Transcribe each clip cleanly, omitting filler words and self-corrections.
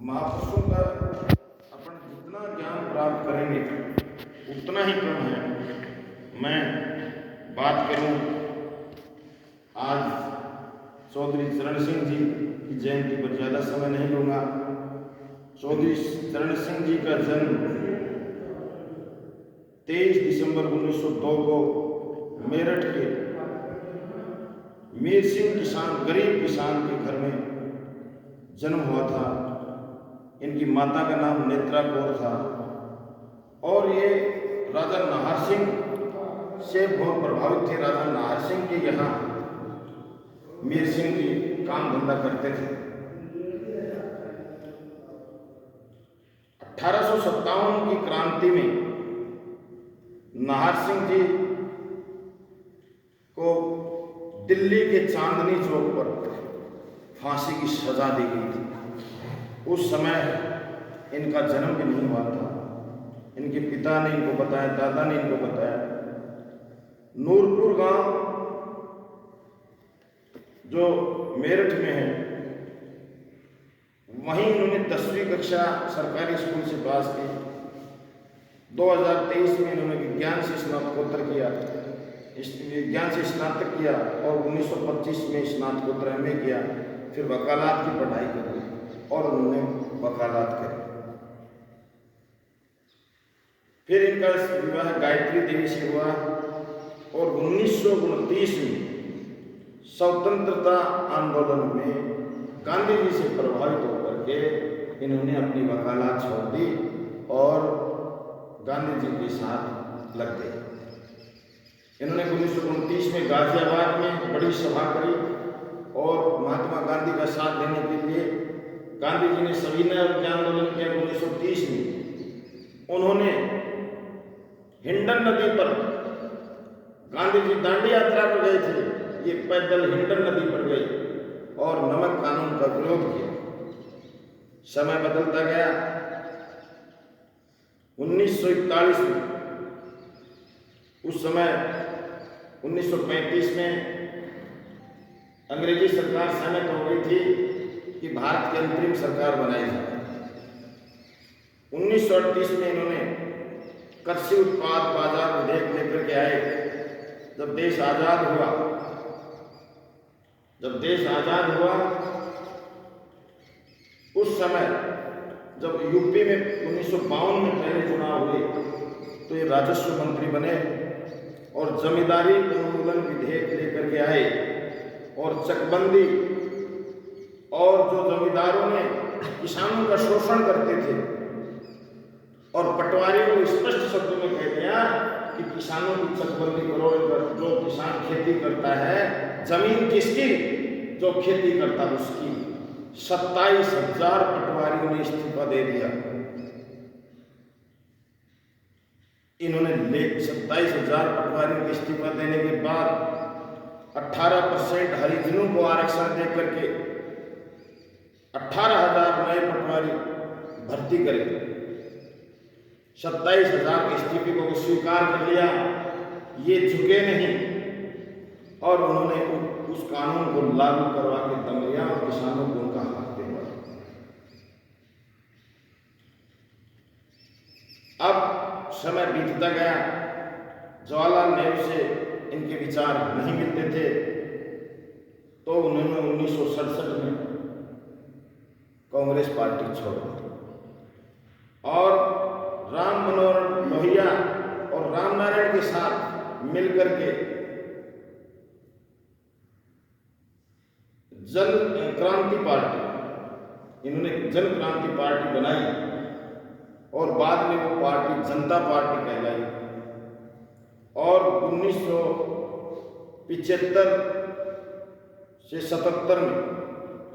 महापुरुषों का अपन जितना ज्ञान प्राप्त करेंगे उतना ही कम है। मैं बात करूं आज चौधरी चरण सिंह जी की जयंती पर, ज़्यादा समय नहीं लूँगा। चौधरी चरण सिंह जी का जन्म 23 दिसंबर 1902 को मेरठ के मीर सिंह किसान, गरीब किसान के घर में जन्म हुआ था। इनकी माता का नाम नेत्रा कौर था और ये राजा नाहर सिंह से बहुत प्रभावित थे। राजा नाहर सिंह के यहाँ मीर सिंह जी काम धंधा करते थे। 1857 की क्रांति में नाहर सिंह जी को दिल्ली के चांदनी चौक पर फांसी की सजा दी गई थी। उस समय इनका जन्म भी नहीं हुआ था। इनके पिता ने इनको बताया, दादा ने इनको बताया। नूरपुर गांव जो मेरठ में है, वहीं इन्होंने 10वीं कक्षा सरकारी स्कूल से पास की। 2023 में इन्होंने विज्ञान से स्नातकोत्तर किया, विज्ञान से स्नातक किया और 1925 में स्नातकोत्तर MA किया। फिर वकालत की पढ़ाई करी और उन्होंने वकालत करी। फिर इनका विवाह गायत्री देवी से हुआ और 1929 में स्वतंत्रता आंदोलन में गांधी जी से प्रभावित होकर के इन्होंने अपनी वकालत छोड़ दी और गांधी जी के साथ लग गए। इन्होंने 1929 में गाजियाबाद में बड़ी सभा करी और महात्मा गांधी का साथ देने के लिए गांधी जी ने सविनय आंदोलन किया। 1930 में उन्होंने हिंडन नदी पर, गांधी जी दांडी यात्रा पर गए थे, ये पैदल हिंडन नदी पर गए और नमक कानून का विरोध किया। समय बदलता गया। 1941 में, उस समय 1935 में अंग्रेजी सरकार सहमत हो गई थी कि भारत की अंतरिम सरकार बनाई जाए। 1938 में इन्होंने कृषि उत्पाद बाजार विधेयक लेकर के आए। जब देश आजाद हुआ, उस समय जब यूपी में 1952 में पहले चुनाव हुए तो ये राजस्व मंत्री बने और जमींदारी उन्मूलन विधेयक लेकर के आए और चकबंदी और जो जमींदारों ने किसानों का शोषण करते थे और पटवारी को स्पष्ट शब्दों में कह दिया कि किसानों की चकबंदी करो। जो किसान खेती करता है, जमीन किसकी? जो खेती करता है उसकी। 27,000 पटवारियों ने इस्तीफा दे दिया। इन्होंने 27,000 पटवारियों के इस्तीफा देने के बाद 18% हरिजनों को आरक्षण देकर के 18,000 नए पटवारी भर्ती करे। 27,000 के इस्तीफे को स्वीकार कर लिया। ये झुके नहीं और उन्होंने उस कानून को लागू करवा के दम लिया और किसानों को उनका हक दिलवाया। अब समय बीतता गया। जवाहरलाल नेहरू से इनके विचार नहीं मिलते थे तो उन्होंने 1967 में कांग्रेस पार्टी छोड़ दी और राम मनोहर लोहिया और रामनारायण के साथ मिलकर के जन क्रांति पार्टी, इन्होंने जन क्रांति पार्टी बनाई और बाद में वो पार्टी जनता पार्टी कहलाई और 1975 से 77 में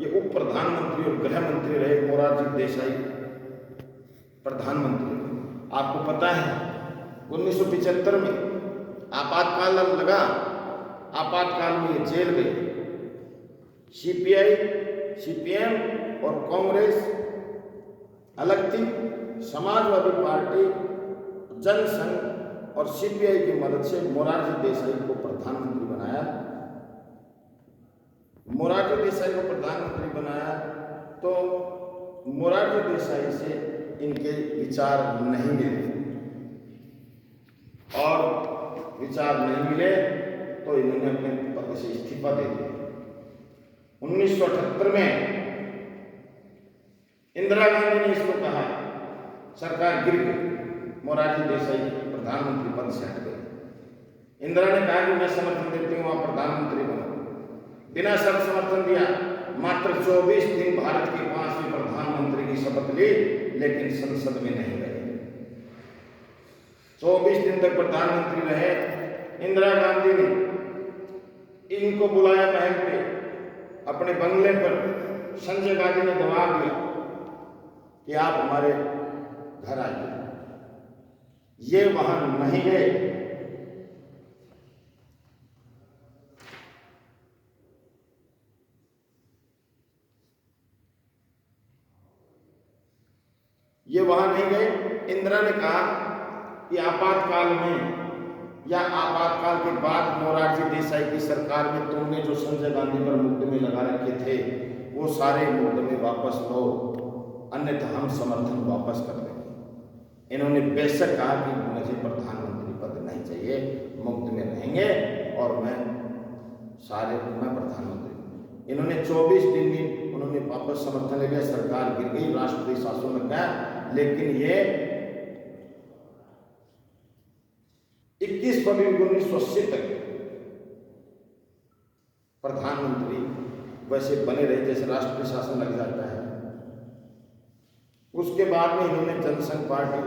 ये उप प्रधानमंत्री और गृह मंत्री रहे। मोरारजी देसाई प्रधानमंत्री। आपको पता है 1975 में आपातकाल लगा, आपातकाल में ये जेल गए। CPI, CPM और कांग्रेस अलग थी। समाजवादी पार्टी, जनसंघ और CPI की मदद से मोरारजी देसाई को प्रधानमंत्री बनाया। मोरारजी देसाई को प्रधानमंत्री बनाया तो मोरारजी देसाई से इनके विचार नहीं मिले, और विचार नहीं मिले तो इन्होंने अपने पद से इस्तीफा दे दिया। 1978 में इंदिरा गांधी ने इसको कहा, सरकार गिर गई, मोरारजी देसाई प्रधानमंत्री पद से हट गए। इंदिरा ने कहा कि मैं समर्थन देती हूँ, आप प्रधानमंत्री बनो। बिना शर्त समर्थन दिया, मात्र 24 दिन भारत की 5वीं प्रधानमंत्री की शपथ ली, लेकिन संसद में नहीं रहे। 24 दिन तक प्रधानमंत्री रहे। इंदिरा गांधी ने इनको बुलाया महल पे, अपने बंगले पर। संजय गांधी ने दबाव दिया कि आप हमारे घर आइए। ये वहां नहीं गए। ये वहां नहीं गए। इंदिरा ने कहा कि आपातकाल में या आपातकाल के बाद मोरारजी देसाई की सरकार में तुमने जो संजय गांधी पर मुकदमे लगा रखे थे, वो सारे मुकदमे वापस लो, अन्यथा हम समर्थन वापस कर देंगे। इन्होंने बेशक कहा कि मुझे प्रधानमंत्री पद नहीं चाहिए, मुकदमे रहेंगे और मैं प्रधानमंत्री। इन्होंने 24 दिन में उन्होंने वापस समर्थन ले लिया, सरकार गिर गई, राष्ट्रपति शासन लग गया। लेकिन ये 21 फरवरी 1980 तक प्रधानमंत्री वैसे बने रहे जैसे राष्ट्रपति शासन लग जाता है। उसके बाद में इन्होंने जनसंघ पार्टी